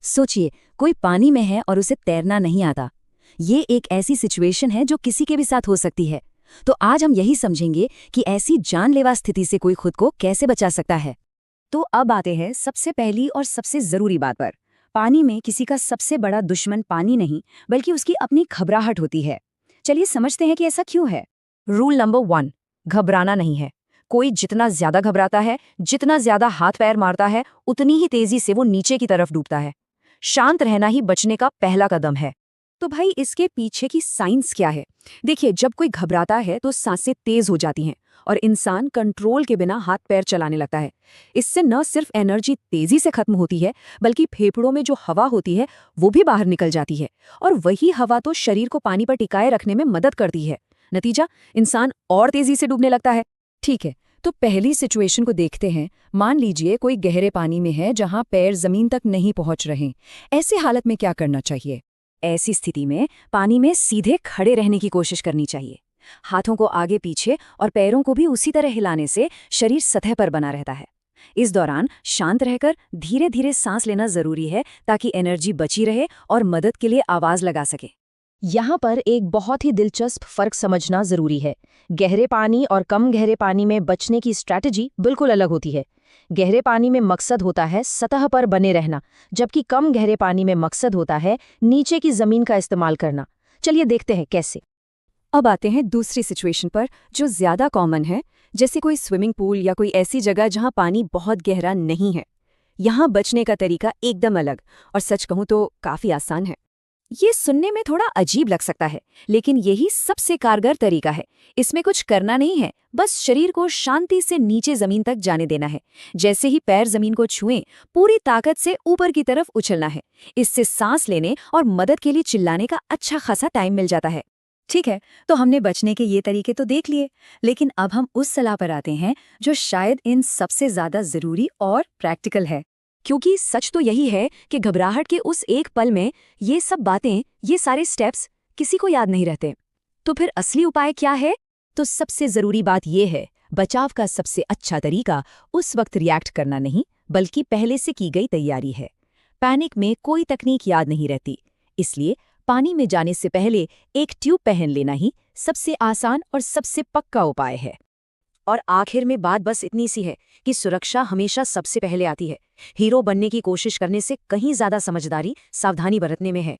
सोचिए, कोई पानी में है और उसे तैरना नहीं आता। ये एक ऐसी सिचुएशन है जो किसी के भी साथ हो सकती है। तो आज हम यही समझेंगे कि ऐसी जानलेवा स्थिति से कोई खुद को कैसे बचा सकता है। तो अब आते हैं सबसे पहली और सबसे जरूरी बात पर। पानी में किसी का सबसे बड़ा दुश्मन पानी नहीं, बल्कि उसकी अपनी घबराहट होती है। चलिए समझते हैं कि ऐसा क्यों है। रूल नंबर 1, घबराना नहीं है। कोई जितना ज्यादा घबराता है, जितना ज्यादा हाथ पैर मारता है, उतनी ही तेजी से वो नीचे की तरफ डूबता है। शांत रहना ही बचने का पहला कदम है। तो भाई, इसके पीछे की साइंस क्या है? देखिए, जब कोई घबराता है तो सांसें तेज हो जाती हैं और इंसान कंट्रोल के बिना हाथ पैर चलाने लगता है। इससे न सिर्फ एनर्जी तेजी से खत्म होती है, बल्कि फेफड़ों में जो हवा होती है वो भी बाहर निकल जाती है, और वही हवा तो शरीर को पानी पर टिकाए रखने में मदद करती है। नतीजा, इंसान और तेजी से डूबने लगता है। ठीक है, तो पहली सिचुएशन को देखते हैं। मान लीजिए कोई गहरे पानी में है जहां पैर जमीन तक नहीं पहुंच रहे। ऐसे हालत में क्या करना चाहिए? ऐसी स्थिति में पानी में सीधे खड़े रहने की कोशिश करनी चाहिए। हाथों को आगे पीछे और पैरों को भी उसी तरह हिलाने से शरीर सतह पर बना रहता है। इस दौरान शांत रहकर धीरे धीरे सांस लेना जरूरी है, ताकि एनर्जी बची रहे और मदद के लिए आवाज लगा सके। यहाँ पर एक बहुत ही दिलचस्प फर्क समझना जरूरी है। गहरे पानी और कम गहरे पानी में बचने की स्ट्रैटेजी बिल्कुल अलग होती है। गहरे पानी में मकसद होता है सतह पर बने रहना, जबकि कम गहरे पानी में मकसद होता है नीचे की जमीन का इस्तेमाल करना। चलिए देखते हैं कैसे। अब आते हैं दूसरी सिचुएशन पर, जो ज्यादा कॉमन है, जैसे कोई स्विमिंग पूल या कोई ऐसी जगह जहां पानी बहुत गहरा नहीं है। यहाँ बचने का तरीका एकदम अलग, और सच कहूं तो काफी आसान है। ये सुनने में थोड़ा अजीब लग सकता है, लेकिन यही सबसे कारगर तरीका है। इसमें कुछ करना नहीं है, बस शरीर को शांति से नीचे जमीन तक जाने देना है। जैसे ही पैर जमीन को छुएं, पूरी ताकत से ऊपर की तरफ उछलना है। इससे सांस लेने और मदद के लिए चिल्लाने का अच्छा खासा टाइम मिल जाता है। ठीक है, तो हमने बचने के ये तरीके तो देख लिए, लेकिन अब हम उस सलाह पर आते हैं जो शायद इन सबसे ज्यादा जरूरी और प्रैक्टिकल है। क्योंकि सच तो यही है कि घबराहट के उस एक पल में ये सब बातें, ये सारे स्टेप्स किसी को याद नहीं रहते। तो फिर असली उपाय क्या है? तो सबसे जरूरी बात यह है, बचाव का सबसे अच्छा तरीका उस वक्त रिएक्ट करना नहीं, बल्कि पहले से की गई तैयारी है। पैनिक में कोई तकनीक याद नहीं रहती, इसलिए पानी में जाने से पहले एक ट्यूब पहन लेना ही सबसे आसान और सबसे पक्का उपाय है। और आखिर में बात बस इतनी सी है कि सुरक्षा हमेशा सबसे पहले आती है। हीरो बनने की कोशिश करने से कहीं ज्यादा समझदारी सावधानी बरतने में है।